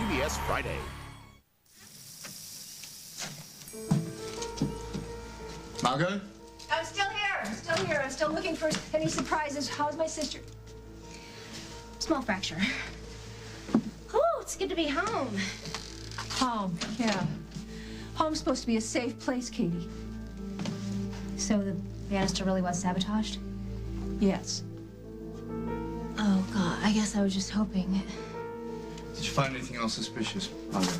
CBS Friday. Margot? I'm still here. I'm still looking for any surprises. How's my sister? Small fracture. Oh, it's good to be home. Home, yeah. Home's supposed to be a safe place, Katie. So the banister really was sabotaged? Yes. Oh, God, I guess I was just hoping. Did you find anything else suspicious, Margot?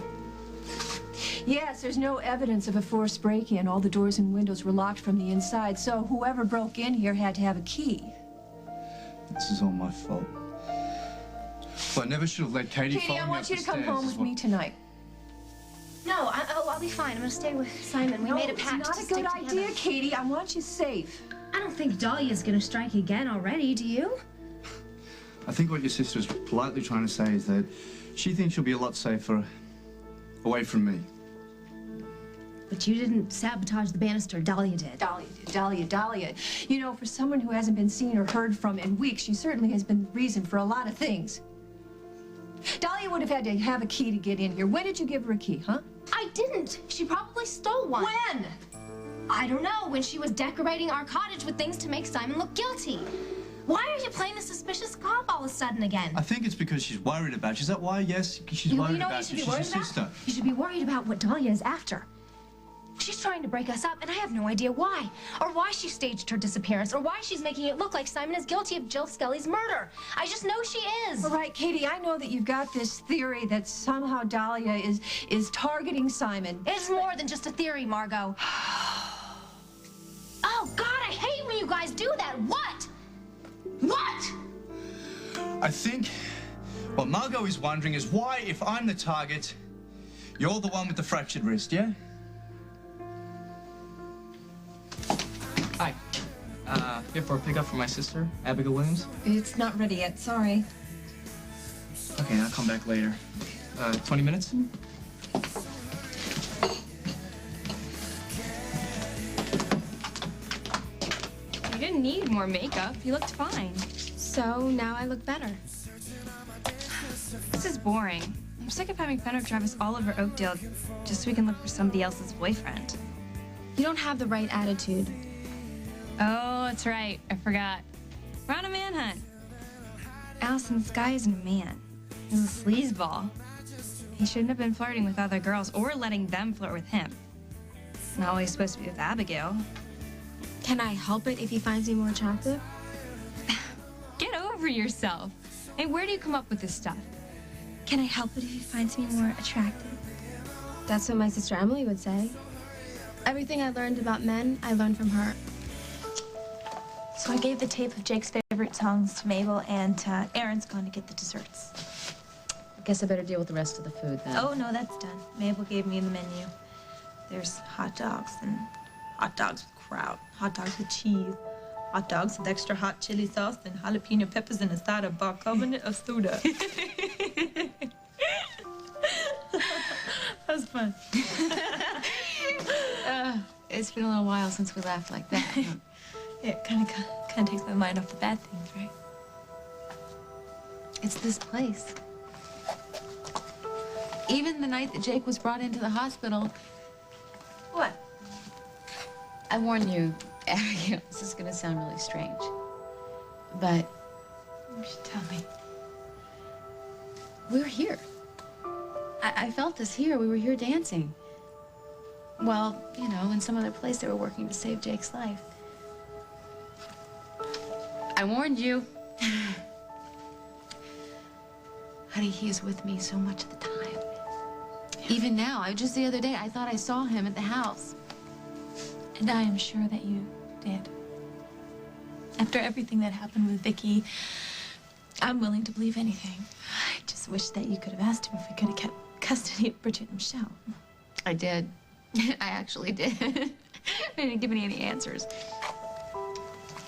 Yes, there's no evidence of a forced break-in. All the doors and windows were locked from the inside, so whoever broke in here had to have a key. This is all my fault. Well, I never should have let Katie Katie, I want you to come home with me tonight. No, I'll be fine. I'm gonna stay with Simon. We made a pact to stick together. It's not a good idea, Katie. I want you safe. I don't think Dahlia's gonna strike again already, do you? I think what your sister is politely trying to say is that she thinks she'll be a lot safer away from me. But you didn't sabotage the banister. Dahlia did. Dahlia. You know, for someone who hasn't been seen or heard from in weeks, she certainly has been the reason for a lot of things. Dahlia would have had to have a key to get in here. When did you give her a key, huh? I didn't. She probably stole one. When? I don't know. When she was decorating our cottage with things to make Simon look guilty. Why are you playing the suspicious cop all of a sudden again? I think it's because she's worried about you. Is that why? Yes, she's worried about you. She's your sister. You should be worried about what Dahlia is after. She's trying to break us up, and I have no idea why. Or why she staged her disappearance, or why she's making it look like Simon is guilty of Jill Skelly's murder. I just know she is. All right, Katie, I know that you've got this theory that somehow Dahlia is targeting Simon. It's more than just a theory, Margot. Oh, God, I hate when you guys do that. What? What? I think what Margot is wondering is why, if I'm the target, you're the one with the fractured wrist, yeah? Hi. Here for a pickup for my sister, Abigail Williams. It's not ready yet, sorry. Okay, I'll come back later. 20 minutes? You didn't need more makeup. You looked fine. So now I look better. This is boring. I'm sick of having Fenner drive us all over Oakdale just so we can look for somebody else's boyfriend. You don't have the right attitude. Oh, that's right. I forgot. We're on a manhunt. Allison, this guy isn't a man. He's a sleazeball. He shouldn't have been flirting with other girls or letting them flirt with him. Not always supposed to be with Abigail. Can I help it if he finds me more attractive? Get over yourself. Hey, where do you come up with this stuff? Can I help it if he finds me more attractive? That's what my sister Emily would say. Everything I learned about men, I learned from her. So I gave the tape of Jake's favorite songs to Mabel, and Aaron's gone to get the desserts. I guess I better deal with the rest of the food then. Oh, no, that's done. Mabel gave me the menu. There's hot dogs and hot dogs with kraut, hot dogs with cheese, hot dogs with extra hot chili sauce, and jalapeno peppers and a side of bicarbonate of soda. That was fun. It's been a little while since we laughed like that. Huh? Yeah, it kind of takes my mind off the bad things, right? It's this place. Even the night that Jake was brought into the hospital. What? I warn you, Abigail, this is going to sound really strange. But You should tell me. we were here. I felt this here. We were here dancing. Well, you know, in some other place they were working to save Jake's life. I warned you. Honey, he is with me so much of the time. Even now, just the other day, I thought I saw him at the house. And I am sure that you did. After everything that happened with Vicky, I'm willing to believe anything. I just wish that you could have asked him if we could have kept custody of Bridget and Michelle. I did. I actually did. I didn't give any answers.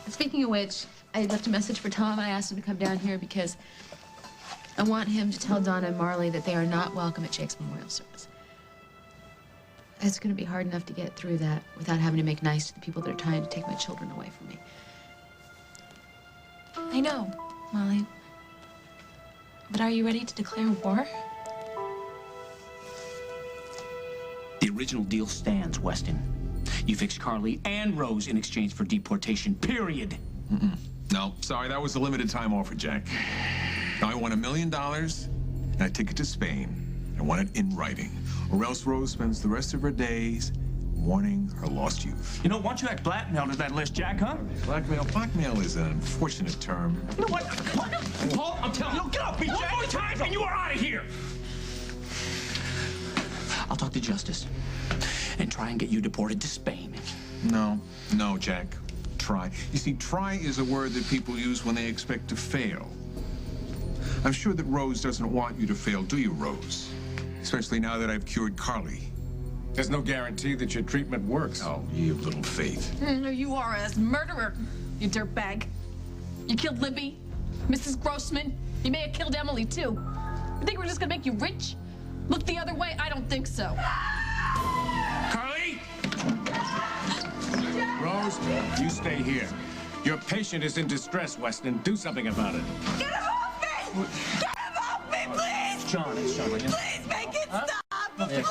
Speaking of which, I left a message for Tom. I asked him to come down here because I want him to tell Donna and Marley that they are not welcome at Jake's memorial service. It's going to be hard enough to get through that without having to make nice to the people that are trying to take my children away from me. I know, Molly. But are you ready to declare war? original deal stands, Weston. You fix Carly and Rose in exchange for deportation, period. No, sorry, that was a limited time offer, Jack. Now, I want $1 million and a ticket to Spain. I want it in writing, or else Rose spends the rest of her days mourning her lost youth. You know, why don't you add blackmail to that list, Jack, huh? Blackmail is an unfortunate term. You know what? Paul, I'm telling you, get off me, Jack! One more time and you are out of here! I'll talk to Justice and try and get you deported to Spain. No, Jack. Try. You see, try is a word that people use when they expect to fail. I'm sure that Rose doesn't want you to fail, do you, Rose? Especially now that I've cured Carly. There's no guarantee that your treatment works. Oh, you have little faith. You are a murderer, you dirtbag. You killed Libby, Mrs. Grossman. You may have killed Emily, too. You think we're just gonna make you rich? Look the other way? I don't think so. Carly! Rose, you stay here. Your patient is in distress, Weston. Do something about it. Get him off me! Get him off me, please! John, it's John. Please make it stop! Please!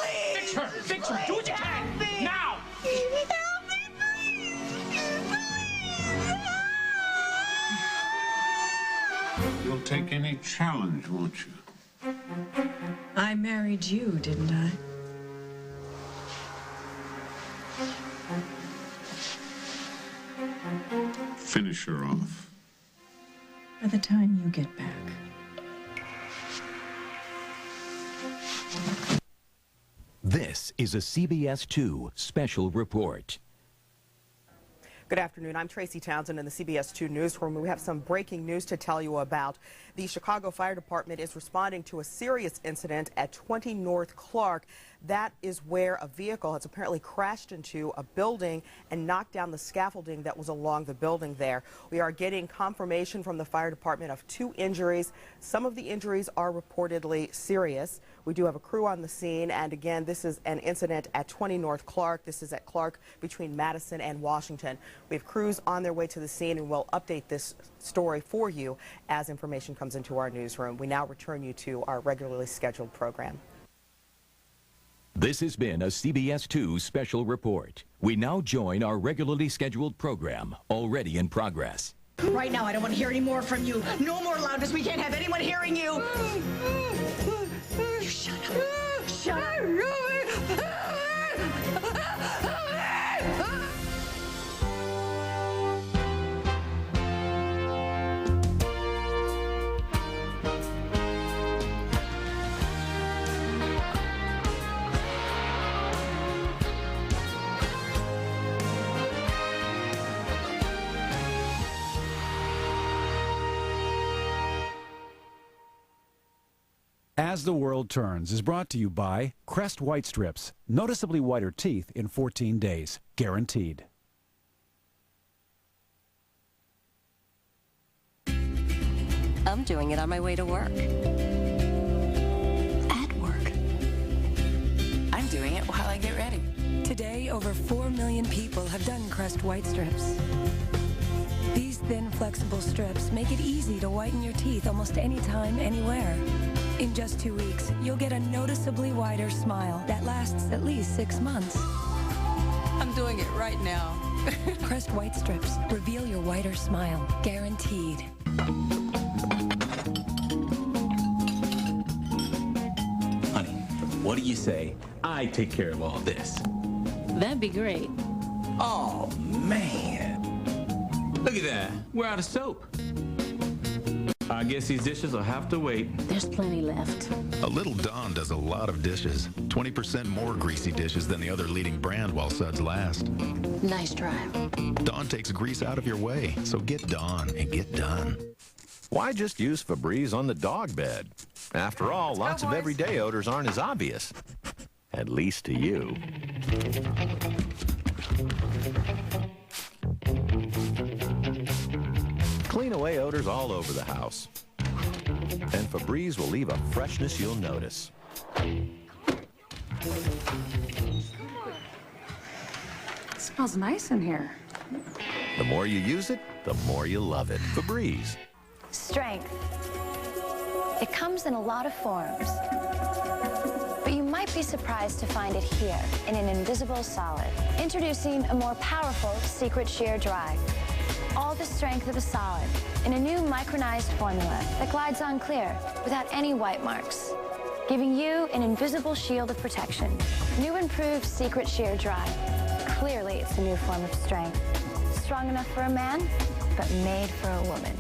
Fix her! Do what you can! Now! Help me, please! You'll take any challenge, won't you? I married you, didn't I? Finish her off. By the time you get back. This is a CBS 2 special report. Good afternoon. I'm Tracy Townsend in the CBS 2 newsroom. We have some breaking news to tell you about. The Chicago Fire Department is responding to a serious incident at 20 North Clark. That is where a vehicle has apparently crashed into a building and knocked down the scaffolding that was along the building there. We are getting confirmation from the fire department of 2 injuries. Some of the injuries are reportedly serious. We do have a crew on the scene, and again, this is an incident at 20 North Clark. This is at Clark between Madison and Washington. We have crews on their way to the scene, and we'll update this story for you as information comes into our newsroom. We now return you to our regularly scheduled program. This has been a CBS 2 special report. We now join our regularly scheduled program, already in progress. Right now, I don't want to hear any more from you. No more loudness. We can't have anyone hearing you. You shut up. Shut up. As the World Turns is brought to you by Crest White Strips. Noticeably whiter teeth in 14 days. Guaranteed. I'm doing it on my way to work. At work. I'm doing it while I get ready. Today, over 4 million people have done Crest White Strips. These thin, flexible strips make it easy to whiten your teeth almost anytime, anywhere. In just 2 weeks, you'll get a noticeably wider smile that lasts at least 6 months. I'm doing it right now. Crest White Strips. Reveal your whiter smile. Guaranteed. Honey, what do you say I take care of all this? That'd be great. Oh, man. Look at that. We're out of soap. I guess these dishes will have to wait. There's plenty left. A Little Dawn does a lot of dishes. 20% more greasy dishes than the other leading brand while suds last. Nice try. Dawn takes grease out of your way, so get Dawn and get done. Why just use Febreze on the dog bed? After all, lots of everyday odors aren't as obvious. At least to you. Clean away odors all over the house. And Febreze will leave a freshness you'll notice. It smells nice in here. The more you use it, the more you love it. Febreze. Strength. It comes in a lot of forms. But you might be surprised to find it here in an invisible solid. Introducing a more powerful secret sheer dry. All the strength of a solid in a new micronized formula that glides on clear without any white marks, giving you an invisible shield of protection. New improved secret sheer dry. Clearly, it's a new form of strength. Strong enough for a man, but made for a woman.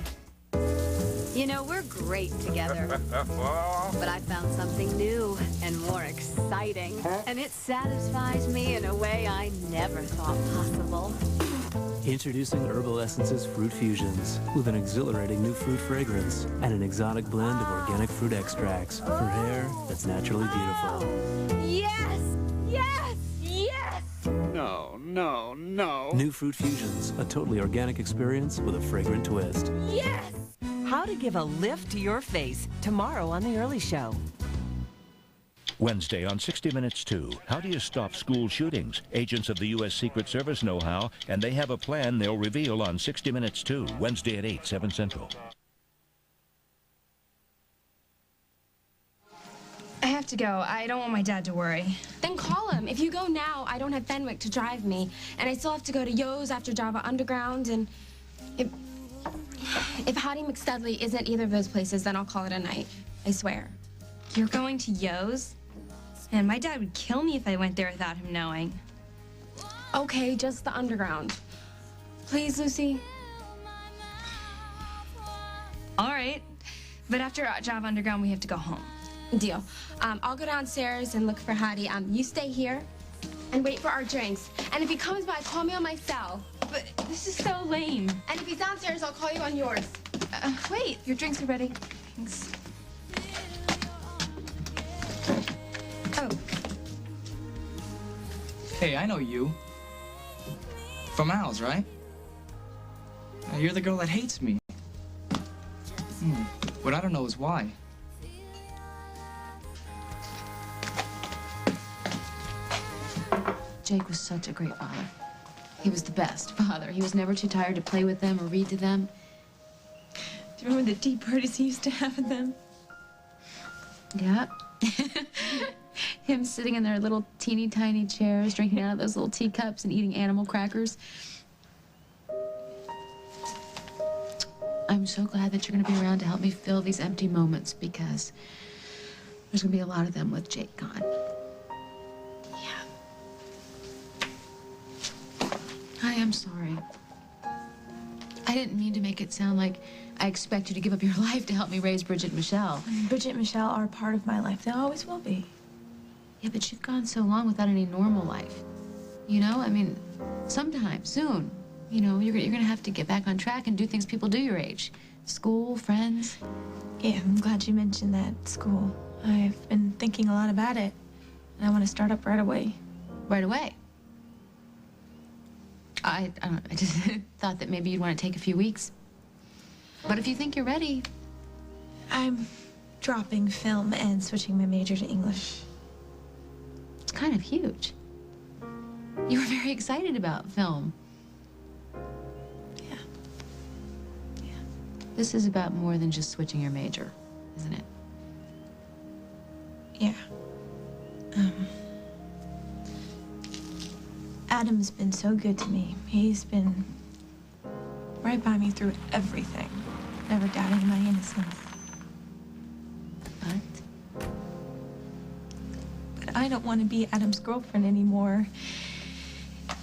You know, we're great together. But I found something new and more exciting. And it satisfies me in a way I never thought possible. Introducing Herbal Essences Fruit Fusions with an exhilarating new fruit fragrance and an exotic blend of organic fruit extracts for hair that's naturally beautiful. Yes! Yes! Yes! No, no, no. New Fruit Fusions, a totally organic experience with a fragrant twist. Yes! How to give a lift to your face tomorrow on The Early Show. Wednesday on 60 Minutes 2. How do you stop school shootings? Agents of the U.S. Secret Service know how, and they have a plan they'll reveal on 60 Minutes 2, Wednesday at 8, 7 Central. I have to go. I don't want my dad to worry. Then call him. If you go now, I don't have Fenwick to drive me. And I still have to go to Yo's after Java Underground, and if Hattie McStudley isn't either of those places, then I'll call it a night. I swear. You're going to Yo's? Man, my dad would kill me if I went there without him knowing. Okay, just the Underground. Please, Lucy? All right. But after Java Underground, we have to go home. Deal. I'll go downstairs and look for Hattie. You stay here and wait for our drinks. And if he comes by, call me on my cell. But this is so lame. And if he's downstairs, I'll call you on yours. Wait, your drinks are ready. Thanks. Oh. Hey, I know you. From Al's, right? You're the girl that hates me. What I don't know is why. Jake was such a great father. He was the best father. He was never too tired to play with them or read to them. Do you remember the tea parties he used to have with them? Yeah. Him sitting in their little teeny tiny chairs, drinking out of those little teacups and eating animal crackers. I'm so glad that you're going to be around to help me fill these empty moments, because there's going to be a lot of them with Jake gone. I am sorry. I didn't mean to make it sound like I expect you to give up your life to help me raise Bridget and Michelle. Bridget and Michelle are part of my life. They always will be. Yeah, but you've gone so long without any normal life. You know, I mean, sometime, soon, you know, you're gonna have to get back on track and do things people do your age. School, friends. Yeah, I'm glad you mentioned that, school. I've been thinking a lot about it, and I want to start up right away. Right away? I don't know, I just thought that maybe you'd want to take a few weeks. But if you think you're ready... I'm dropping film and switching my major to English. It's kind of huge. You were very excited about film. Yeah. This is about more than just switching your major, isn't it? Yeah. Adam's been so good to me. He's been right by me through everything, never doubting my innocence. But I don't want to be Adam's girlfriend anymore,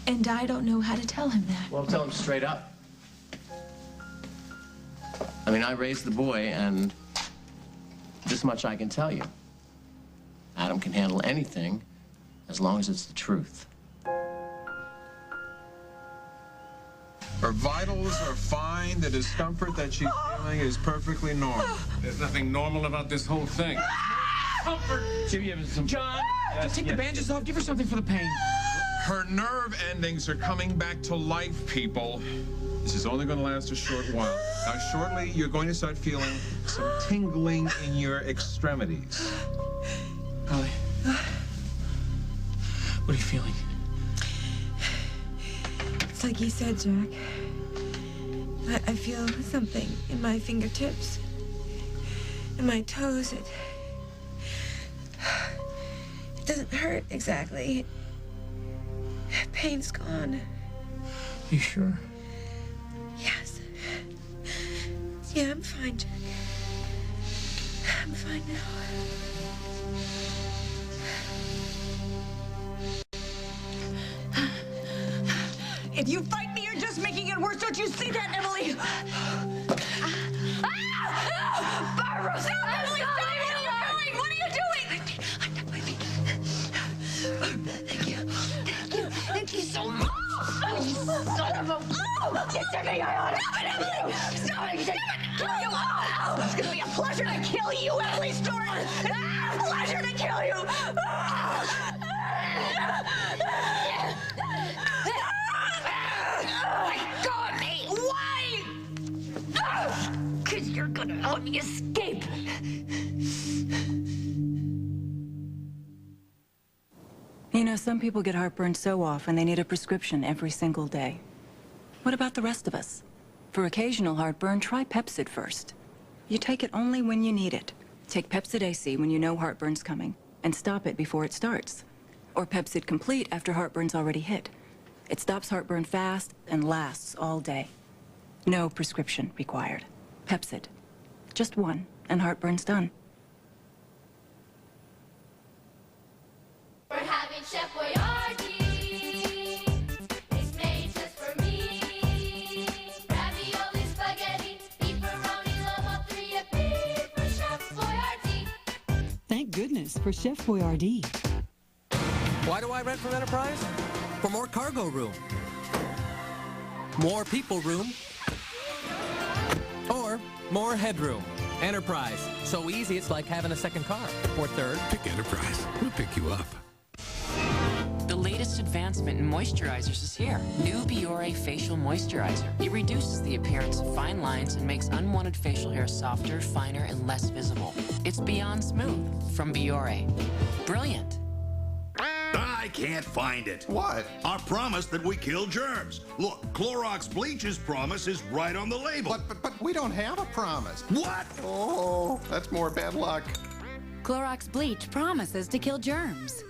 and I don't know how to tell him that. Well, tell him straight up. I mean, I raised the boy, and this much I can tell you. Adam can handle anything as long as it's the truth. Her vitals are fine. The discomfort that she's feeling is perfectly normal. There's nothing normal about this whole thing. Comfort! Give him some... John! Just take the bandages off. Give her something for the pain. Her nerve endings are coming back to life, people. This is only going to last a short while. Now, shortly, you're going to start feeling some tingling in your extremities. Holly. What are you feeling? It's like you said, Jack. I feel something in my fingertips, in my toes. It doesn't hurt exactly. Pain's gone. You sure? Yes. Yeah, I'm fine, Jack. I'm fine now. If you fight me, you're just making it worse. Don't you see that, Emily? Barbara, stop! Emily, stop! What are you doing? I'm not my feet. Thank you. Thank you. Thank you so much. Oh, you son of a... Oh, get to me. Stop it, Emily. Stop it. Kill you. Oh, it's going to be a pleasure to kill you, Emily Stewart. A pleasure to kill you. God, me! Why? Because you're gonna help me escape. You know, some people get heartburn so often they need a prescription every single day. What about the rest of us? For occasional heartburn, try Pepcid first. You take it only when you need it. Take Pepcid AC when you know heartburn's coming, and stop it before it starts. Or Pepcid Complete after heartburn's already hit. It stops heartburn fast and lasts all day. No prescription required. Pepcid. Just one, and heartburn's done. We're having Chef Boyardee. It's made just for me. Ravioli, spaghetti, beefaroni, lomo, 3 a piece for Chef Boyardee. Thank goodness for Chef Boyardee. Why do I rent from Enterprise? For more cargo room, more people room, or more headroom. Enterprise. So easy it's like having a second car. Or third. Pick Enterprise. We'll pick you up. The latest advancement in moisturizers is here. New Biore Facial Moisturizer. It reduces the appearance of fine lines and makes unwanted facial hair softer, finer, and less visible. It's beyond smooth from Biore. Brilliant. I can't find it. What? Our promise that we kill germs. Look, Clorox Bleach's promise is right on the label. But we don't have a promise. What? Oh, that's more bad luck. Clorox Bleach promises to kill germs.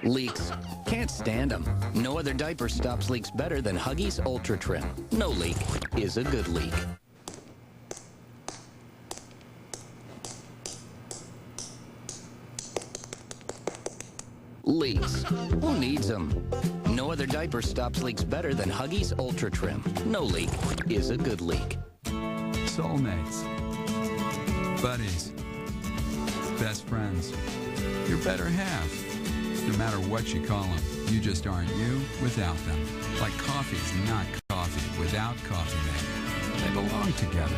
Leaks. Can't stand them. No other diaper stops leaks better than Huggies Ultra Trim. No leak is a good leak. Leaks. Who needs them? No other diaper stops leaks better than Huggies Ultra Trim. No leak is a good leak. Soulmates. Buddies. Best friends. Your better half. No matter what you call them, you just aren't you without them. Like coffee's not coffee without Coffee Mate. They belong together.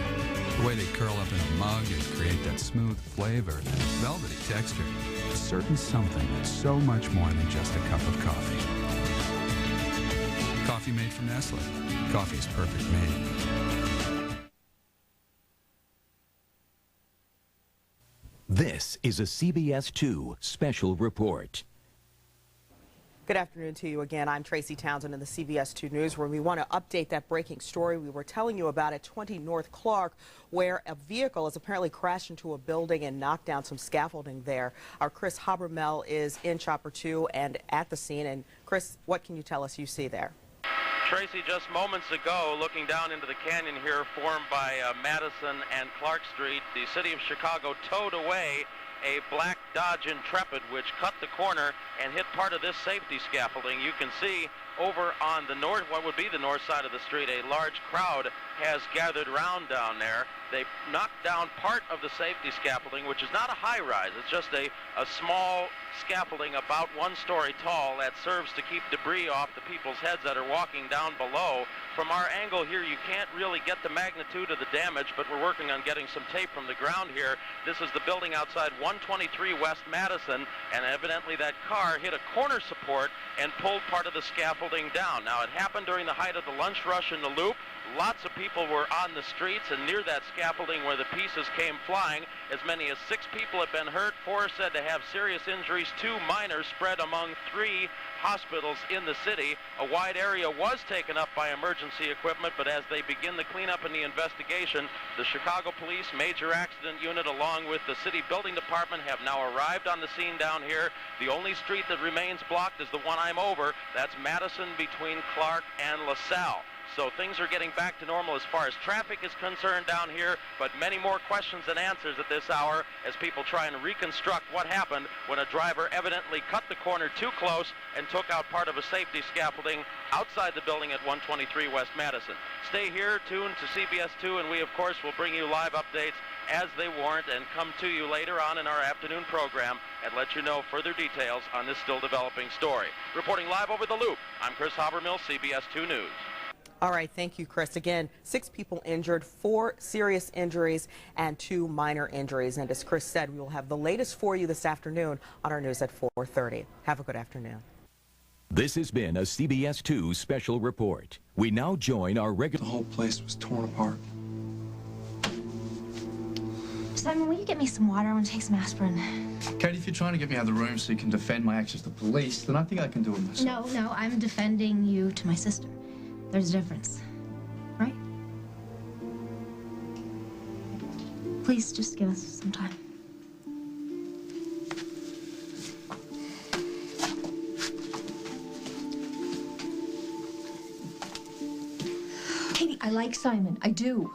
The way they curl up in a mug and create that smooth flavor, that velvety texture. A certain something that's so much more than just a cup of coffee. Coffee Mate from Nestle. Coffee's perfect mate. This is a CBS 2 special report. Good afternoon to you again. I'm Tracy Townsend in the CBS 2 Newsroom. We want to update that breaking story we were telling you about at 20 North Clark, where a vehicle has apparently crashed into a building and knocked down some scaffolding there. Our Chris Habermel is in Chopper 2 and at the scene. And Chris, what can you tell us you see there? Tracy, just moments ago, looking down into the canyon here formed by Madison and Clark Street, the city of Chicago towed away a black Dodge Intrepid, which cut the corner and hit part of this safety scaffolding. You can see over on the north, what would be the north side of the street, a large crowd has gathered around down there. They knocked down part of the safety scaffolding, which is not a high rise. It's just a small scaffolding about 1 story tall that serves to keep debris off the people's heads that are walking down below. From our angle here, you can't really get the magnitude of the damage, but we're working on getting some tape from the ground here. This is the building outside 123 West Madison, and evidently that car hit a corner support and pulled part of the scaffolding down. Now, it happened during the height of the lunch rush in the Loop. Lots of people were on the streets and near that scaffolding where the pieces came flying. As many as 6 people have been hurt, 4 said to have serious injuries, 2 minor, spread among 3 hospitals in the city. A wide area was taken up by emergency equipment, but as they begin the cleanup and the investigation, the Chicago Police Major Accident Unit along with the City Building Department have now arrived on the scene down here. The only street that remains blocked is the one I'm over. That's Madison between Clark and LaSalle. So things are getting back to normal as far as traffic is concerned down here, but many more questions than answers at this hour as people try and reconstruct what happened when a driver evidently cut the corner too close and took out part of a safety scaffolding outside the building at 123 West Madison. Stay here, tuned to CBS 2, and we, of course, will bring you live updates as they warrant and come to you later on in our afternoon program and let you know further details on this still developing story. Reporting live over the loop, I'm Chris Habermill, CBS 2 News. All right, thank you, Chris. Again, 6 people injured, 4 serious injuries, and 2 minor injuries. And as Chris said, we will have the latest for you this afternoon on our news at 4:30. Have a good afternoon. This has been a CBS 2 special report. We now join our regular... The whole place was torn apart. Simon, will you get me some water? I want to take some aspirin. Katie, if you're trying to get me out of the room so you can defend my actions to police, then I think I can do it myself. No, I'm defending you to my sister. There's a difference, right? Please, just give us some time. Katie, I like Simon. I do.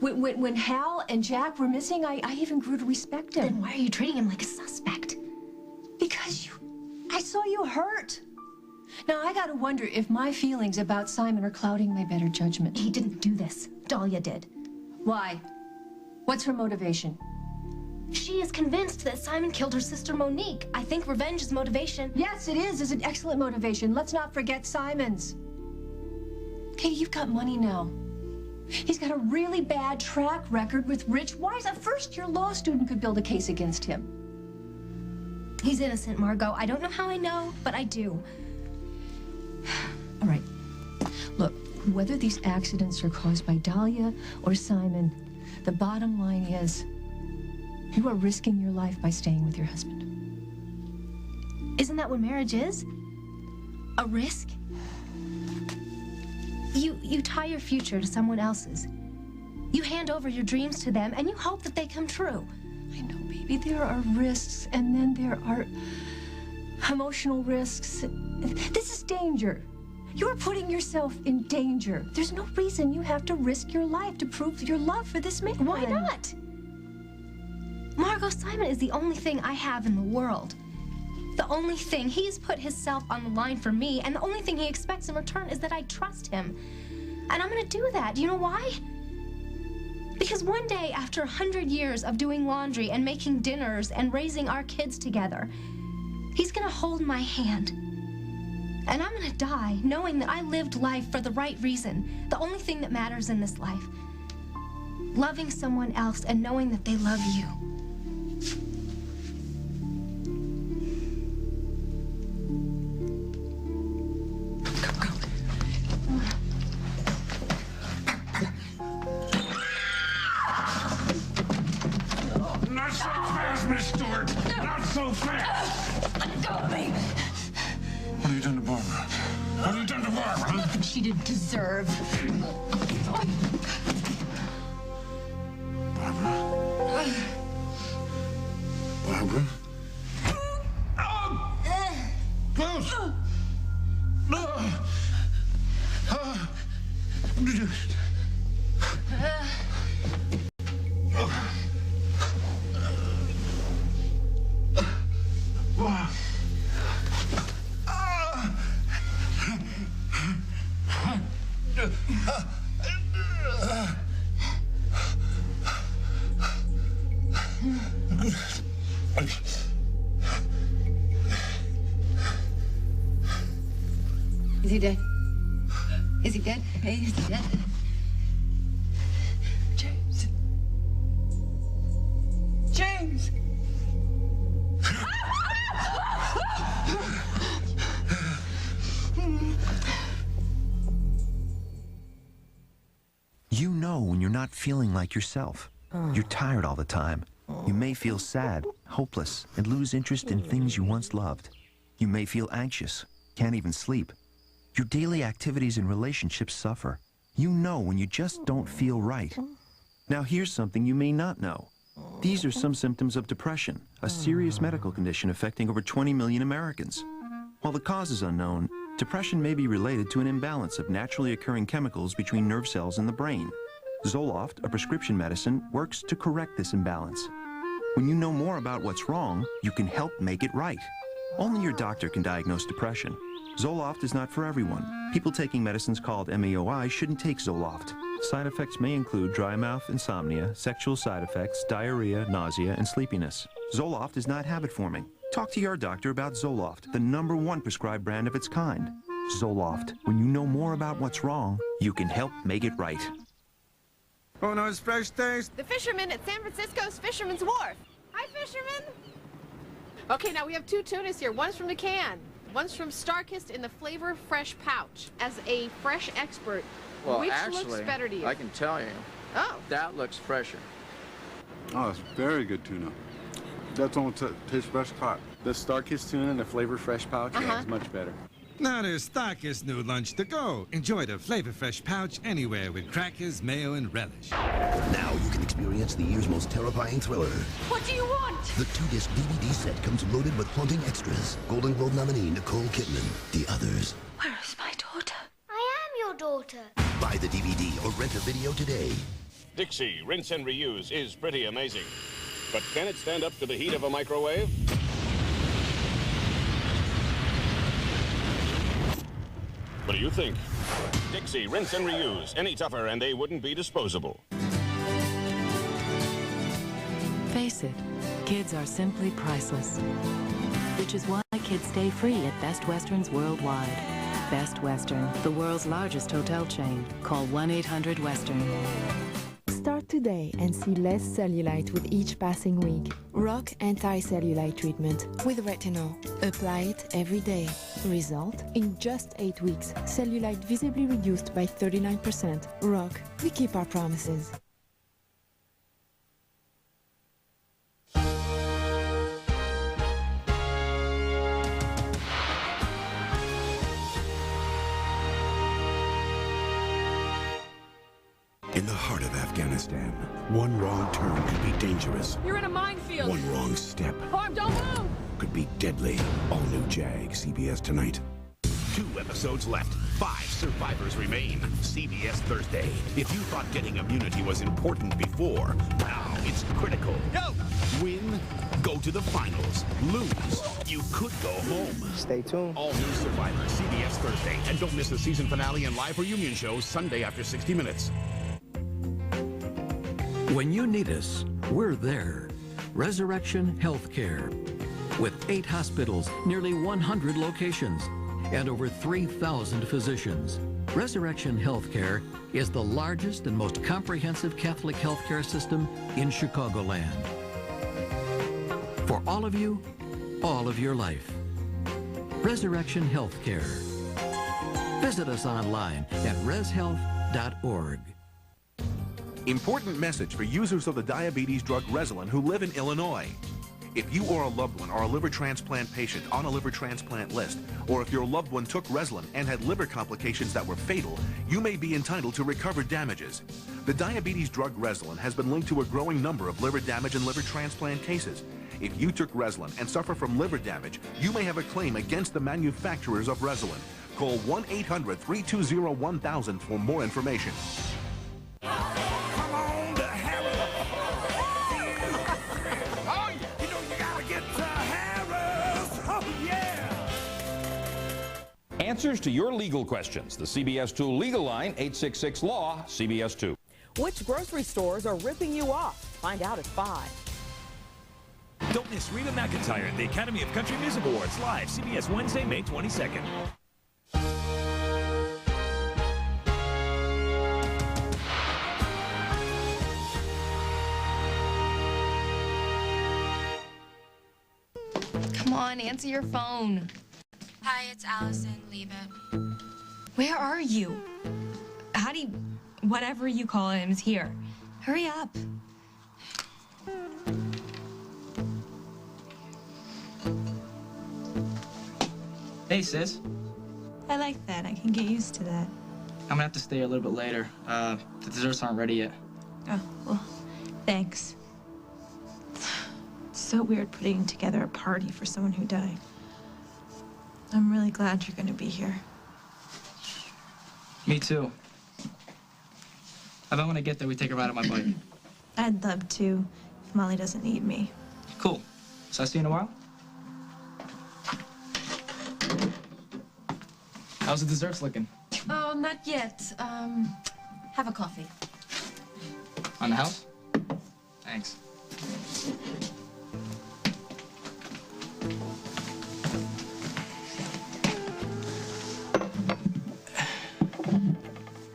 When Hal and Jack were missing, I even grew to respect him. Then why are you treating him like a suspect? Because I saw you hurt. Now, I gotta wonder if my feelings about Simon are clouding my better judgment. He didn't do this. Dahlia did. Why? What's her motivation? She is convinced that Simon killed her sister Monique. I think revenge is motivation. Yes, it is. It's an excellent motivation. Let's not forget Simon's. Katie, you've got money now. He's got a really bad track record with rich wives. A first-year law student could build a case against him. He's innocent, Margot. I don't know how I know, but I do. All right. Look, whether these accidents are caused by Dahlia or Simon, the bottom line is you are risking your life by staying with your husband. Isn't that what marriage is? A risk? You tie your future to someone else's. You hand over your dreams to them, and you hope that they come true. I know, baby. There are risks, and then there are emotional risks. This is danger. You're putting yourself in danger. There's no reason you have to risk your life to prove your love for this man. Why not? Margot, Simon is the only thing I have in the world. The only thing. He's put himself on the line for me, and the only thing he expects in return is that I trust him. And I'm gonna do that. Do you know why? Because one day, after 100 years of doing laundry and making dinners and raising our kids together, he's gonna hold my hand. And I'm gonna die knowing that I lived life for the right reason. The only thing that matters in this life. Loving someone else and knowing that they love you. Not so fast, Miss Stewart! Not so fast! Let go of me! What have you done to Barbara? What have you done to Barbara? Nothing she didn't deserve. Barbara? Barbara? Close! Is he dead? Is he dead? Hey, is he dead? James. James! You know when you're not feeling like yourself. You're tired all the time. You may feel sad, hopeless, and lose interest in things you once loved. You may feel anxious, can't even sleep. Your daily activities and relationships suffer. You know when you just don't feel right. Now here's something you may not know. These are some symptoms of depression, a serious medical condition affecting over 20 million Americans. While the cause is unknown, depression may be related to an imbalance of naturally occurring chemicals between nerve cells in the brain. Zoloft, a prescription medicine, works to correct this imbalance. When you know more about what's wrong, you can help make it right. Only your doctor can diagnose depression. Zoloft is not for everyone. People taking medicines called MAOI shouldn't take Zoloft. Side effects may include dry mouth, insomnia, sexual side effects, diarrhea, nausea, and sleepiness. Zoloft is not habit-forming. Talk to your doctor about Zoloft, the #1 prescribed brand of its kind. Zoloft. When you know more about what's wrong, you can help make it right. Oh, no, it's fresh taste. The fisherman at San Francisco's Fisherman's Wharf. Hi, fisherman. Okay, now we have 2 tunas here. One's from the can. One's from Starkist in the Flavor Fresh pouch. As a fresh expert, which looks better to you? I can tell you. Oh. That looks fresher. Oh, it's very good tuna. That's one that tastes fresh caught. The Starkist tuna in the Flavor Fresh pouch is much better. Now there's Starkist new lunch to go. Enjoy the Flavor Fresh pouch anywhere with crackers, mayo, and relish. Now you can experience the year's most terrifying thriller. What do you want? The 2-disc DVD set comes loaded with haunting extras. Golden Globe nominee Nicole Kidman. The others. Where is my daughter? I am your daughter. Buy the DVD or rent a video today. Dixie Rinse and Reuse is pretty amazing. But can it stand up to the heat of a microwave? What do you think? Dixie Rinse and Reuse. Any tougher and they wouldn't be disposable. Face it, kids are simply priceless. Which is why kids stay free at Best Westerns worldwide. Best Western, the world's largest hotel chain. Call 1-800-WESTERN. Start today and see less cellulite with each passing week. Rock anti-cellulite treatment with retinol. Apply it every day. Result? In just 8 weeks, cellulite visibly reduced by 39%. Rock, we keep our promises. In the heart of Afghanistan, one wrong turn could be dangerous. You're in a minefield. One wrong step Arm, don't move. could be deadly. All new Jag, CBS tonight. 2 episodes left. 5 survivors remain. CBS Thursday. If you thought getting immunity was important before, now it's critical. Go! Win, go to the finals. Lose, you could go home. Stay tuned. All new Survivor, CBS Thursday. And don't miss the season finale and live reunion shows Sunday after 60 Minutes. When you need us, we're there. Resurrection Healthcare. With 8 hospitals, nearly 100 locations, and over 3,000 physicians. Resurrection Healthcare is the largest and most comprehensive Catholic healthcare system in Chicagoland. For all of you, all of your life. Resurrection Healthcare. Visit us online at reshealth.org. Important message for users of the diabetes drug Resolin who live in Illinois. If you or a loved one are a liver transplant patient on a liver transplant list, or if your loved one took Resolin and had liver complications that were fatal, you may be entitled to recover damages. The diabetes drug Resolin has been linked to a growing number of liver damage and liver transplant cases. If you took Resolin and suffer from liver damage, you may have a claim against the manufacturers of Resolin. Call 1-800-320-1000 for more information. Answers to your legal questions. The CBS 2 legal line, 866-LAW, CBS 2. Which grocery stores are ripping you off? Find out at 5. Don't miss Reba McEntire at the Academy of Country Music Awards live, CBS Wednesday, May 22nd. Come on, answer your phone. Hi, it's Allison. Leave it. Where are you? Hattie, whatever you call him, is here. Hurry up. Hey, sis. I like that. I can get used to that. I'm gonna have to stay a little bit later. The desserts aren't ready yet. Oh, well, thanks. It's so weird putting together a party for someone who died. I'm really glad you're gonna be here. Me too. How about when I get there, we take a ride on my bike? I'd love to, if Molly doesn't need me. Cool. So I'll see you in a while? How's the desserts looking? Oh, not yet. Have a coffee. On the house? Thanks.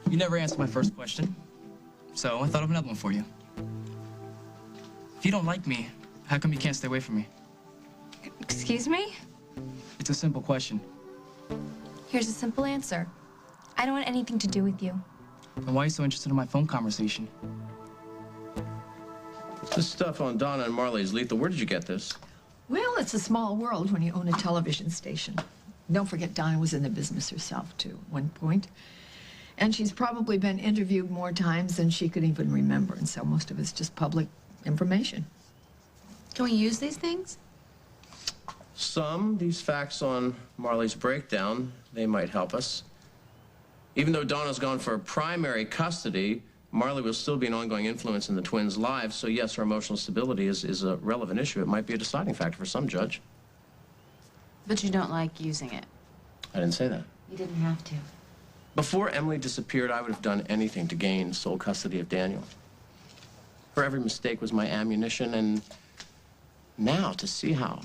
You never answered my first question, so I thought of another one for you. If you don't like me, how come you can't stay away from me? Excuse me? It's a simple question. Here's a simple answer. I don't want anything to do with you. Then why are you so interested in my phone conversation? This stuff on Donna and Marley is lethal. Where did you get this? Well, it's a small world when you own a television station. Don't forget Donna was in the business herself, too, at one point. And she's probably been interviewed more times than she could even remember, and so most of it's just public information. Can we use these things? These facts on Marley's breakdown, they might help us. Even though Donna's gone for primary custody, Marley will still be an ongoing influence in the twins' lives, so yes, her emotional stability is a relevant issue. It might be a deciding factor for some judge. But you don't like using it. I didn't say that. You didn't have to. Before Emily disappeared, I would have done anything to gain sole custody of Daniel. Her every mistake was my ammunition, and now to see how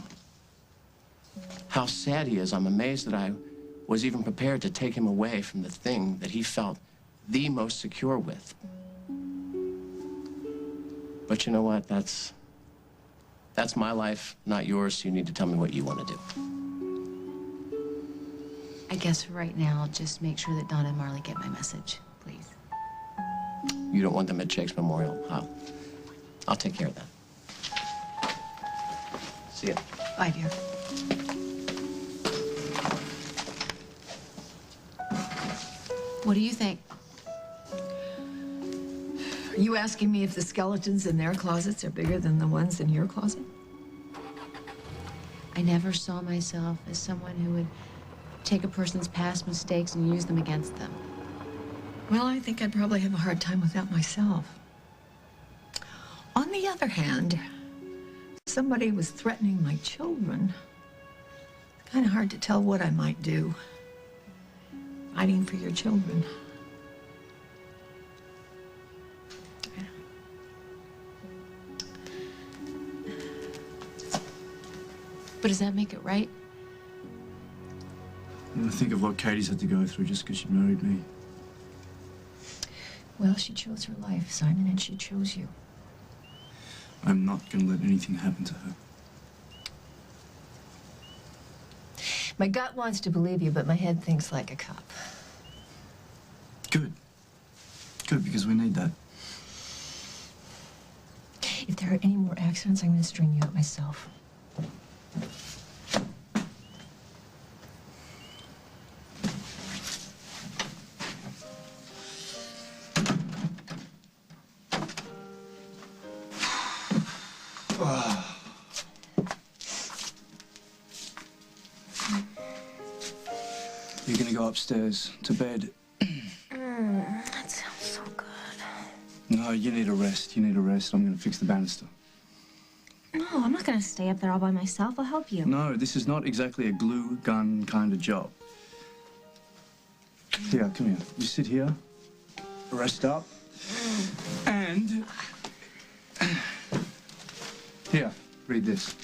sad he is, I'm amazed that I was even prepared to take him away from the thing that he felt the most secure with. But you know what? That's my life, not yours, so you need to tell me what you want to do. I guess for right now, just make sure that Donna and Marley get my message, please. You don't want them at Jake's memorial. I'll take care of that. See ya. Bye, dear. What do you think? Are you asking me if the skeletons in their closets are bigger than the ones in your closet? I never saw myself as someone who would take a person's past mistakes and use them against them. Well, I think I'd probably have a hard time with that myself. On the other hand, if somebody was threatening my children, it's kind of hard to tell what I might do. Fighting for your children. But does that make it right? I think of what Katie's had to go through just because she married me. Well, she chose her life, Simon, and she chose you. I'm not going to let anything happen to her. My gut wants to believe you, but my head thinks like a cop. Good. Good, because we need that. If there are any more accidents, I'm going to string you out myself. You're gonna go upstairs to bed. That sounds so good. No, you need a rest. You need a rest. I'm gonna fix the banister. No, I'm not gonna stay up there all by myself. I'll help you. No, this is not exactly a glue gun kind of job. Here, come here. You sit here, rest up, and here, read this.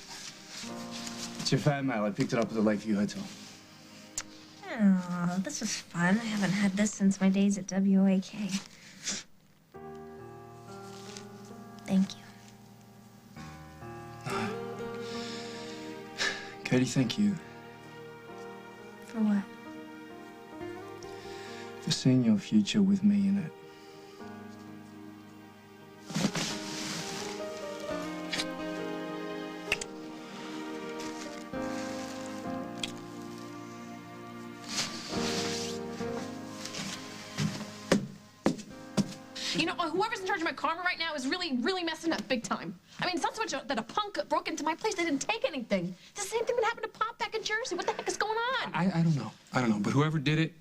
It's your fan mail. I picked it up at the Lakeview Hotel. Oh, this is fun. I haven't had this since my days at WAK. Thank you. Katie, thank you For what? for seeing your future with me in it. You know, whoever's in charge of my karma right now is really messing up big time. I mean, it's not so much that a punk broke into my place. They didn't take anything. It's the same thing that happened to Pop back in Jersey. What the heck is going on? I don't know. I don't know. But whoever did it,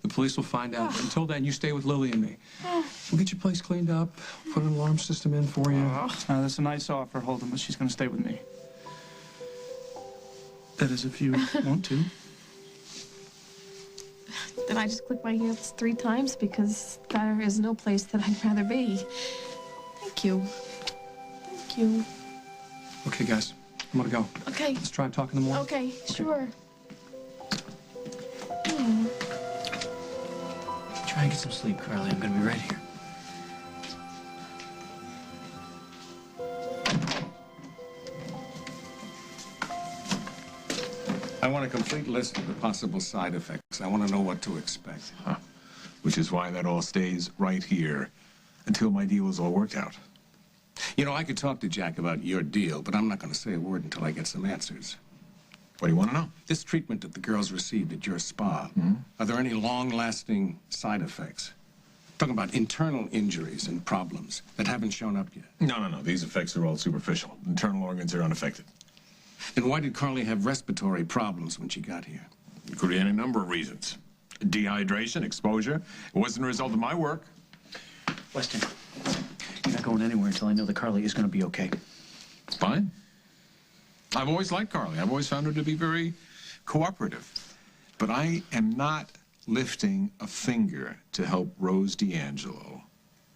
the police will find out. Until then, you stay with Lily and me. We'll get your place cleaned up, put an alarm system in for you. That's a nice offer, Holden, but she's going to stay with me. That is if you want to. Did I just click my heels 3 times? Because there is no place that I'd rather be. Thank you. Thank you. Okay, guys. I'm gonna go. Okay. Let's try and talk in the morning. Okay, sure. Try and get some sleep, Carly. I'm gonna be right here. I want a complete list of the possible side effects. I want to know what to expect. Huh. Which is why that all stays right here until my deal is all worked out. You know, I could talk to Jack about your deal, but I'm not going to say a word until I get some answers. What do you want to know? This treatment that the girls received at your spa, are there any long-lasting side effects? Talking about internal injuries and problems that haven't shown up yet. No. These effects are all superficial. Internal organs are unaffected. Then why did Carly have respiratory problems when she got here? It could be any number of reasons. Dehydration, exposure. It wasn't a result of my work. Weston, you're not going anywhere until I know that Carly is going to be okay. Fine. I've always liked Carly. I've always found her to be very cooperative. But I am not lifting a finger to help Rose D'Angelo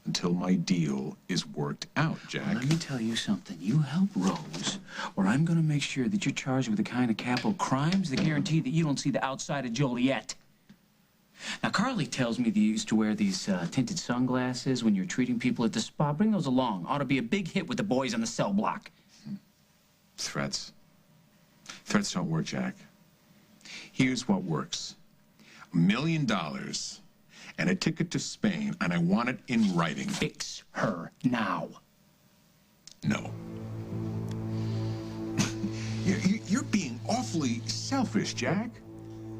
until my deal is worked out, Jack. Well, let me tell you something. You help Rose, or I'm going to make sure that you're charged with the kind of capital crimes that guarantee that you don't see the outside of Joliet. Now, Carly tells me that you used to wear these tinted sunglasses when you're treating people at the spa. Bring those along. Ought to be a big hit with the boys on the cell block. Threats. Threats don't work, Jack. Here's what works. $1 million and a ticket to Spain, and I want it in writing. Fix her now. No. You're being awfully selfish, Jack.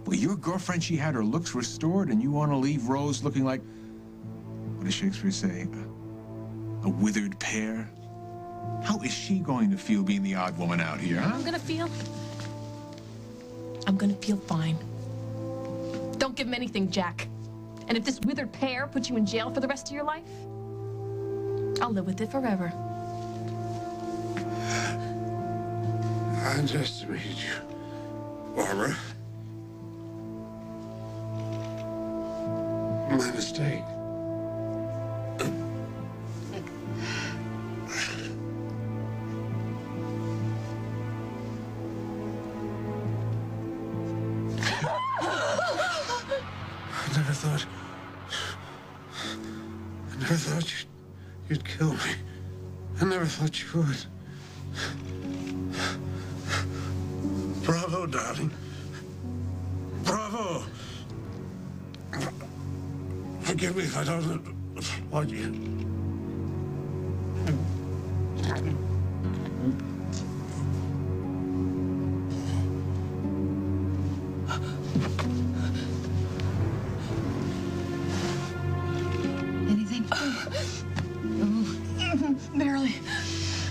Well, your girlfriend, she had her looks restored, and you want to leave Rose looking like, what does Shakespeare say? A withered pear? How is she going to feel being the odd woman out here, huh? I'm gonna feel fine. Don't give him anything, Jack. And if this withered pear puts you in jail for the rest of your life, I'll live with it forever. I underestimated you, Barbara. My mistake. I never thought you'd kill me. I never thought you would. Bravo, darling. Bravo. Forgive me if I don't applaud you. Barely.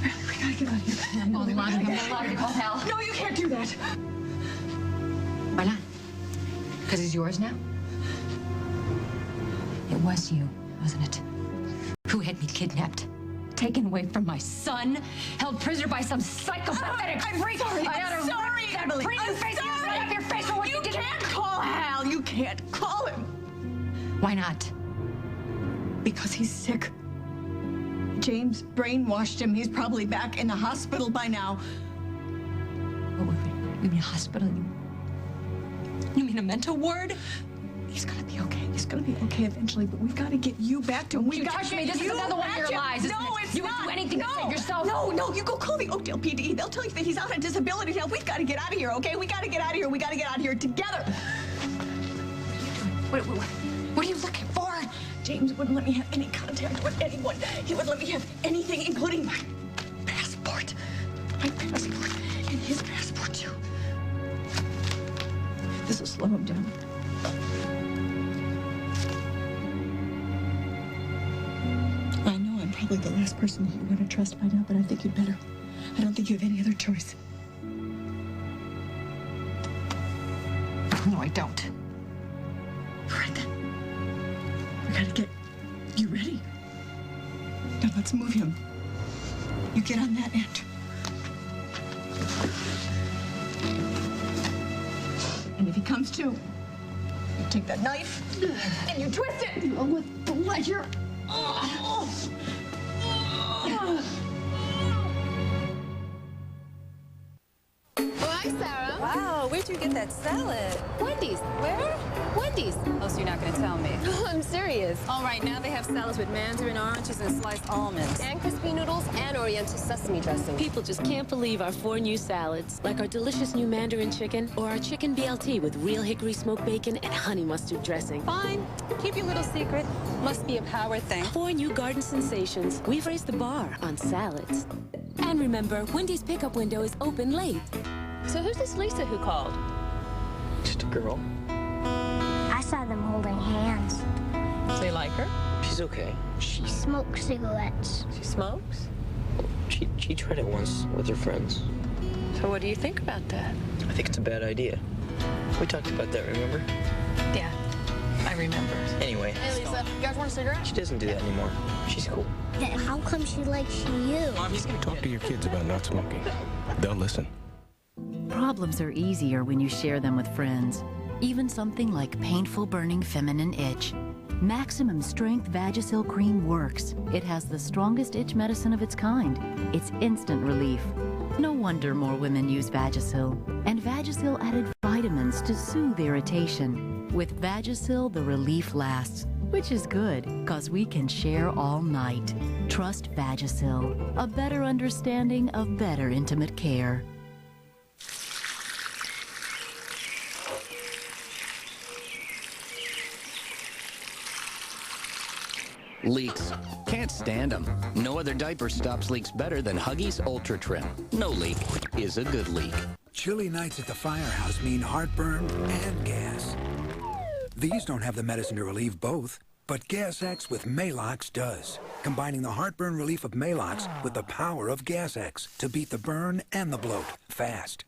We gotta get out of here. I'm going to call hell. No, you can't do that. Why not? Because he's yours now? It was you, wasn't it? Who had me kidnapped, taken away from my son, held prisoner by some psychopathetic freak. I'm sorry. That pretty face right up your face for what you did. You can't call Hal. You can't call him. Why not? Because he's sick. James brainwashed him. He's probably back in the hospital by now. Wait. You mean hospital? You mean a mental ward? He's gonna be okay. He's gonna be okay eventually, but we've got to get you back to him. You touch me. This is another one of your lies, isn't No, it? it's You not. would do anything to save yourself. No, you go call the Oakdale PD. They'll tell you that he's out on disability now. We've got to get out of here, okay? We got to get out of here. We got to get out of here together. What are you looking for? James wouldn't let me have any contact with anyone. He wouldn't let me have anything, including my passport. My passport and his passport, too. This will slow him down. probably the last person that you're going to trust by now, but I think you'd better. I don't think you have any other choice. No, I don't. All right, then. We gotta get you ready. Now let's move him. You get on that end. And if he comes to, you take that knife and you twist it. With pleasure. Oh, hi, Sarah. Wow, where'd you get that salad? Wendy's. Where? Wendy's. Oh, so you're not going to tell me. I'm serious. All right, now they have salads with mandarin oranges and sliced almonds. And crispy noodles and Oriental sesame dressing. People just can't believe our 4 new salads, like our delicious new mandarin chicken or our chicken BLT with real hickory smoked bacon and honey mustard dressing. Fine. Keep your little secret. Must be a power thing. 4 new garden sensations. We've raised the bar on salads. And remember, Wendy's pickup window is open late. So who's this Lisa who called? Just a girl. I saw them holding hands. So you like her? She's okay. She smokes cigarettes. She smokes? She tried it once with her friends. So what do you think about that? I think it's a bad idea. We talked about that, remember? Yeah, I remember. Anyway. Hey, Lisa, you guys want a cigarette? She doesn't do that anymore. She's cool. Then how come she likes you? Talk to your kids about not smoking. They'll listen. Problems are easier when you share them with friends. Even something like painful burning feminine itch. Maximum Strength Vagisil Cream works. It has the strongest itch medicine of its kind. It's instant relief. No wonder more women use Vagisil. And Vagisil added vitamins to soothe irritation. With Vagisil, the relief lasts. Which is good, cause we can share all night. Trust Vagisil. A better understanding of better intimate care. Leaks. Can't stand them. No other diaper stops leaks better than Huggies Ultra Trim. No leak is a good leak. Chilly nights at the firehouse mean heartburn and gas. These don't have the medicine to relieve both, but Gas X with Maalox does, combining the heartburn relief of Maalox with the power of Gas X to beat the burn and the bloat fast.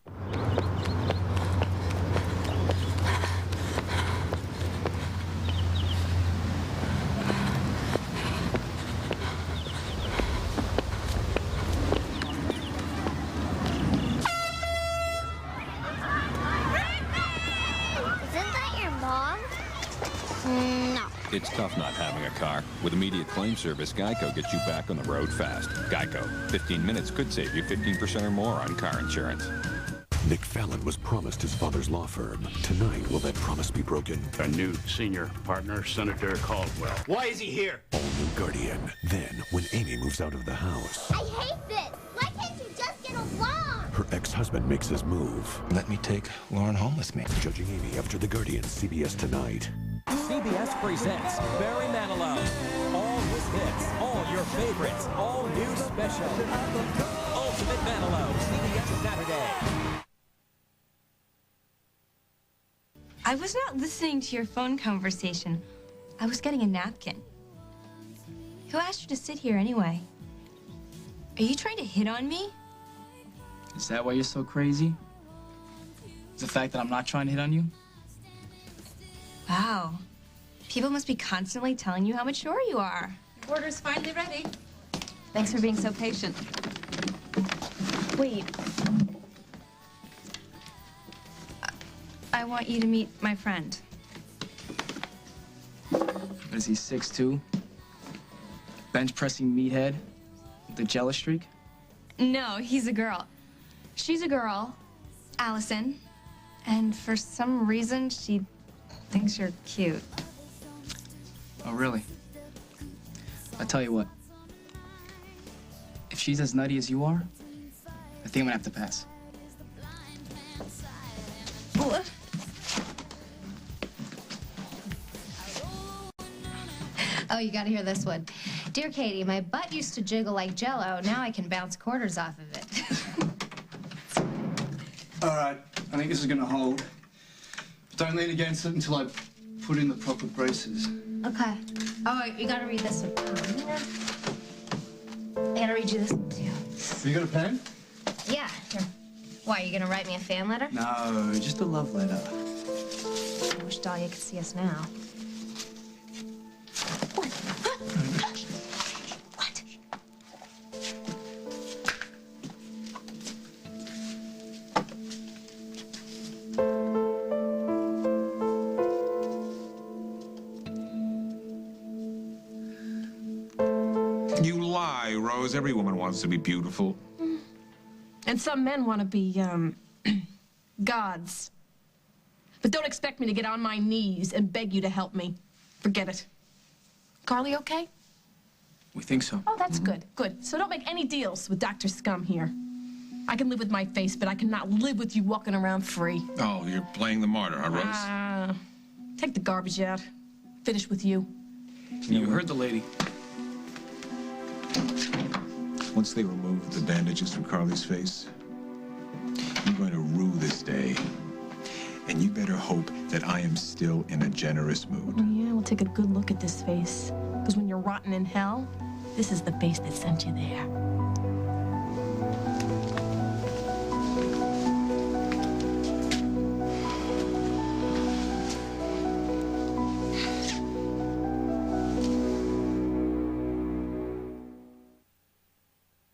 It's tough not having a car. With immediate claim service, Geico gets you back on the road fast. Geico. 15 minutes could save you 15% or more on car insurance. Nick Fallon was promised his father's law firm. Tonight, will that promise be broken? A new senior partner, Senator Caldwell. Why is he here? All new Guardian. Then, when Amy moves out of the house, I hate this. Why can't you just get along? her ex-husband makes his move. Let me take Lauren home with me. Judging Amy after the Guardian, CBS tonight. CBS presents Barry Manilow. All his hits, all your favorites, all new special. Ultimate Manilow, CBS Saturday. I was not listening to your phone conversation. I was getting a napkin. Who asked you to sit here anyway? Are you trying to hit on me? Is that why you're so crazy? Is the fact that I'm not trying to hit on you? Wow. People must be constantly telling you how mature you are. Your order's finally ready. Thanks for being so patient. Wait. I want you to meet my friend. What is he, 6'2"? Bench pressing meathead? The jealous streak? No, he's a girl. She's a girl, Allison. And for some reason, she thinks you're cute. Oh, really? I tell you what. If she's as nutty as you are, I think I'm gonna have to pass. Oh, you gotta hear this one. Dear Katie, my butt used to jiggle like Jell-O. Now I can bounce quarters off of it. All right, I think this is gonna hold. But don't lean against it until I put in the proper braces. Okay. Oh, you gotta read this one. I gotta read you this one, too. You got a pen? Yeah. Here. Why, you gonna write me a fan letter? No, just a love letter. I wish Dahlia could see us now. You lie, Rose. Every woman wants to be beautiful. And some men want to be, gods. But don't expect me to get on my knees and beg you to help me. Forget it. Carly okay? We think so. Oh, that's good. Good. So don't make any deals with Dr. Scum here. I can live with my face, but I cannot live with you walking around free. Oh, you're playing the martyr, huh, Rose? Take the garbage out. Finish with you. You heard the lady. Once they remove the bandages from Carly's face, you're going to rue this day. And you better hope that I am still in a generous mood. Oh, yeah, we'll take a good look at this face. Because when you're rotten in hell, this is the face that sent you there.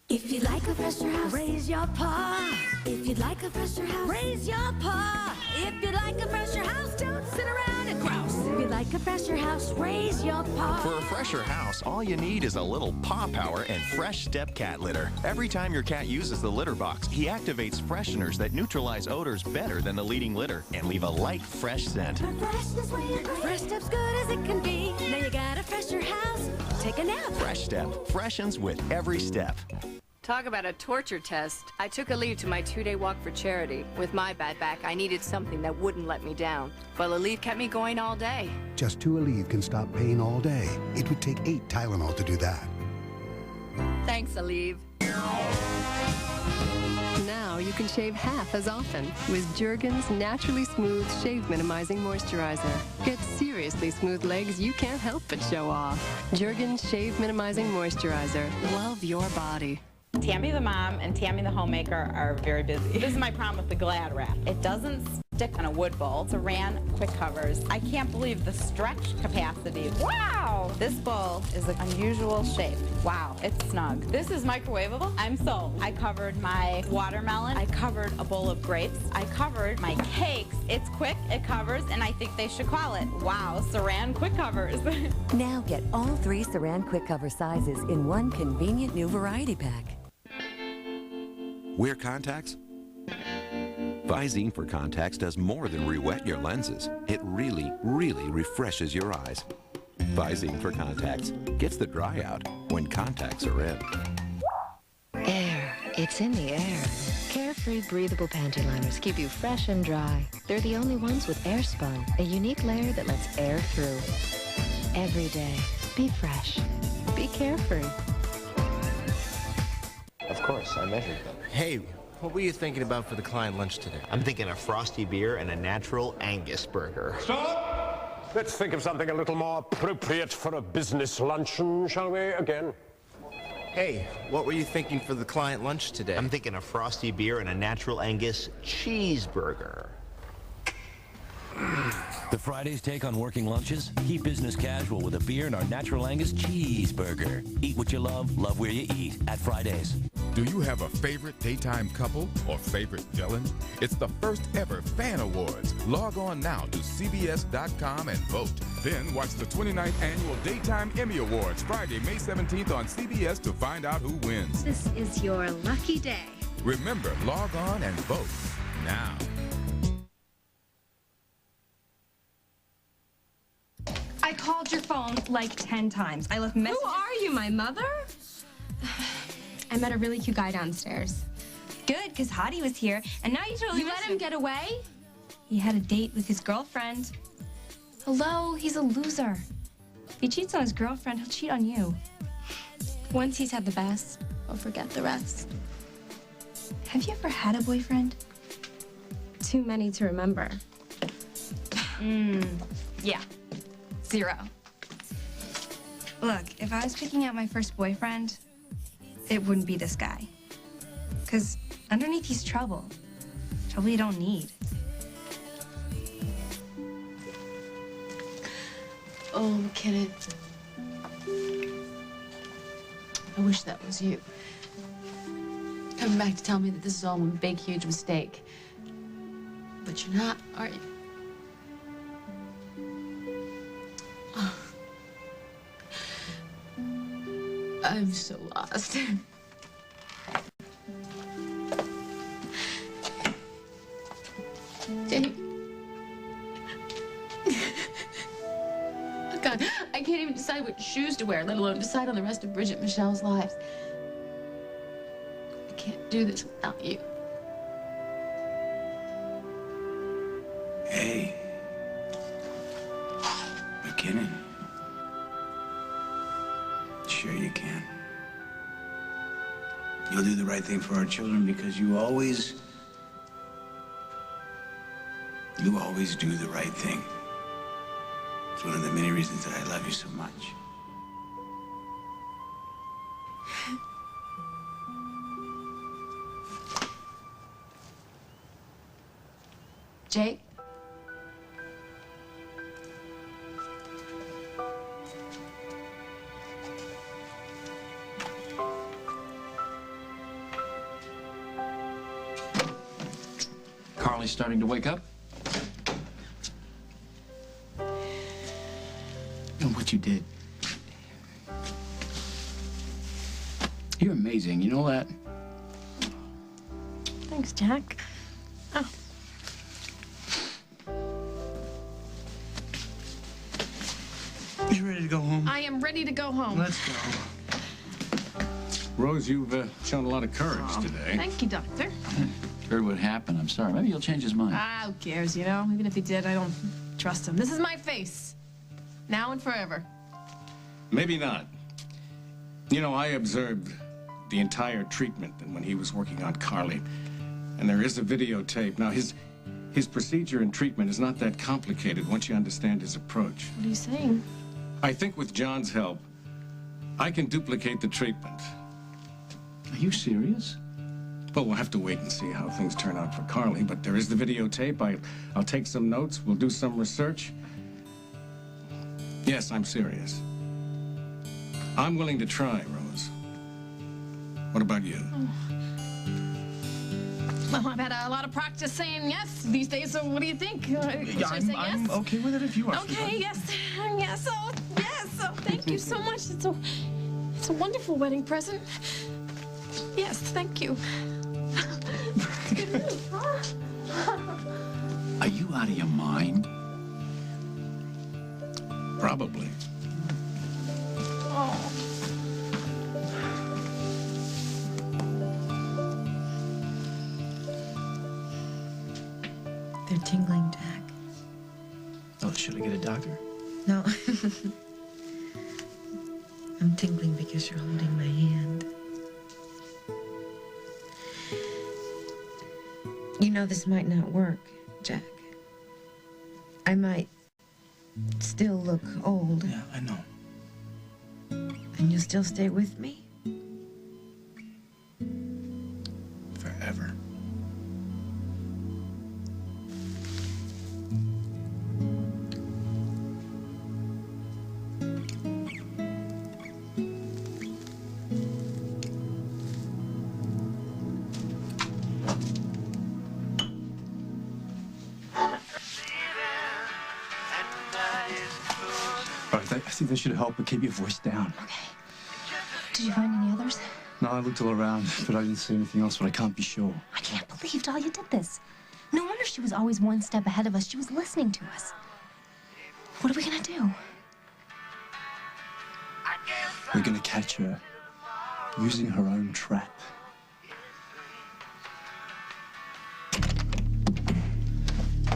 If you'd like a fresher house, raise your paw. If you'd like a fresher house, raise your paw. If you'd like a fresher house, don't sit around and grouse. If you'd like a fresher house, raise your paw. For a fresher house, all you need is a little paw power and Fresh Step cat litter. Every time your cat uses the litter box, he activates fresheners that neutralize odors better than the leading litter and leave a light, fresh scent. Fresh Step's good as it can be. Now you got a fresher house. Take a nap. Fresh Step freshens with every step. Talk about a torture test. I took Aleve to my 2-day walk for charity. With my bad back, I needed something that wouldn't let me down. Well, Aleve kept me going all day. Just 2 Aleve can stop pain all day. It would take 8 Tylenol to do that. Thanks, Aleve. Now you can shave half as often with Jergens Naturally Smooth Shave Minimizing Moisturizer. Get seriously smooth legs you can't help but show off. Jergens Shave Minimizing Moisturizer. Love your body. Tammy the mom and Tammy the homemaker are very busy. This is my problem with the Glad wrap. It doesn't stick on a wood bowl. Saran quick covers. I can't believe the stretch capacity. Wow! This bowl is an unusual shape. Wow, it's snug. This is microwavable. I'm sold. I covered my watermelon. I covered a bowl of grapes. I covered my cakes. It's quick, it covers, and I think they should call it, wow, Saran quick covers. Now get all 3 Saran quick cover sizes in one convenient new variety pack. Wear contacts? Visine for contacts does more than re-wet your lenses. It really, really refreshes your eyes. Visine for contacts gets the dry out when contacts are in. Air. It's in the air. Carefree breathable panty liners keep you fresh and dry. They're the only ones with air spun, a unique layer that lets air through. Every day, be fresh. Be carefree. Of course, I measured them. Hey, what were you thinking about for the client lunch today? I'm thinking a frosty beer and a natural Angus burger. Stop! Let's think of something a little more appropriate for a business luncheon, shall we, again? Hey, what were you thinking for the client lunch today? I'm thinking a frosty beer and a natural Angus cheeseburger. The Friday's take on working lunches? Keep business casual with a beer and our Natural Angus cheeseburger. Eat what you love where you eat at Fridays. Do you have a favorite daytime couple or favorite villain? It's the first ever Fan Awards. Log on now to CBS.com and vote. Then watch the 29th Annual Daytime Emmy Awards Friday, May 17th on CBS to find out who wins. This is your lucky day. Remember, log on and vote now. I called your phone like 10 times. I left messages. Who are you, my mother? I met a really cute guy downstairs. Good, because Hottie was here, and now you totally let him get away? He had a date with his girlfriend. Hello, he's a loser. If he cheats on his girlfriend, he'll cheat on you. Once he's had the best, he'll forget the rest. Have you ever had a boyfriend? Too many to remember. Yeah. 0. Look, if I was picking out my first boyfriend, it wouldn't be this guy. Because underneath he's trouble. Trouble you don't need. Oh, McKinnon. I wish that was you. Coming back to tell me that this is all one big, huge mistake. But you're not, are you? Oh. I'm so lost. Dave. Oh, God, I can't even decide what shoes to wear, let alone decide on the rest of Bridget and Michelle's lives. I can't do this without you. Hey, McKinnon. Sure you can. You'll do the right thing for our children because you always do the right thing. It's one of the many reasons that I love you so much. Jake? Carly's starting to wake up. And what you did. You're amazing, you know that? Thanks, Jack. Oh. You ready to go home? I am ready to go home. Let's go. Rose, you've shown a lot of courage today. Thank you, Doctor. Heard what happened. I'm sorry. Maybe he'll change his mind. Who cares, you know? Even if he did, I don't trust him. This is my face. Now and forever. Maybe not. You know, I observed the entire treatment and when he was working on Carly. And there is a videotape. Now, his procedure and treatment is not that complicated once you understand his approach. What are you saying? I think with John's help, I can duplicate the treatment. Are you serious? Well, we'll have to wait and see how things turn out for Carly, but there is the videotape. I'll take some notes. We'll do some research. Yes, I'm serious. I'm willing to try, Rose. What about you? Well, I've had a lot of practice saying yes these days, so what do you think? Should I say yes? I'm okay with it if you are. Okay, yes. Yes, oh, yes. Oh, thank you so much. It's a wonderful wedding present. Yes, thank you. Good news, huh? Are you out of your mind? Probably. Oh. They're tingling, Jack. Oh, should I get a doctor? No. I'm tingling because you're holding my hand. You know this might not work, Jack. I might still look old. Yeah, I know. And you'll still stay with me? Forever. I think that should help, but keep your voice down. Okay. Did you find any others? No, I looked all around, but I didn't see anything else, but I can't be sure. I can't believe Dahlia did this. No wonder she was always one step ahead of us. She was listening to us. What are we gonna do? We're gonna catch her using her own trap.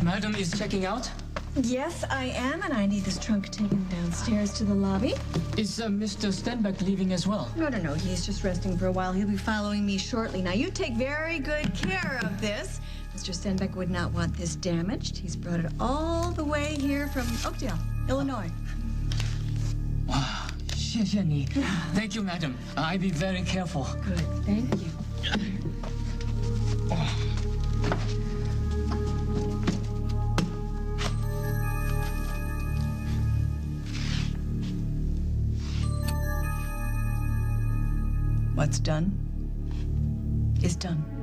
Madam is checking out? Yes, I am, and I need this trunk taken downstairs to the lobby. Is Mr. Stenbeck leaving as well? No, he's just resting for a while. He'll be following me shortly. Now, you take very good care of this. Mr. Stenbeck would not want this damaged. He's brought it all the way here from Oakdale, Illinois. Wow, 谢谢你. Thank you, madam. I'll be very careful. Good, thank you. What's done is done.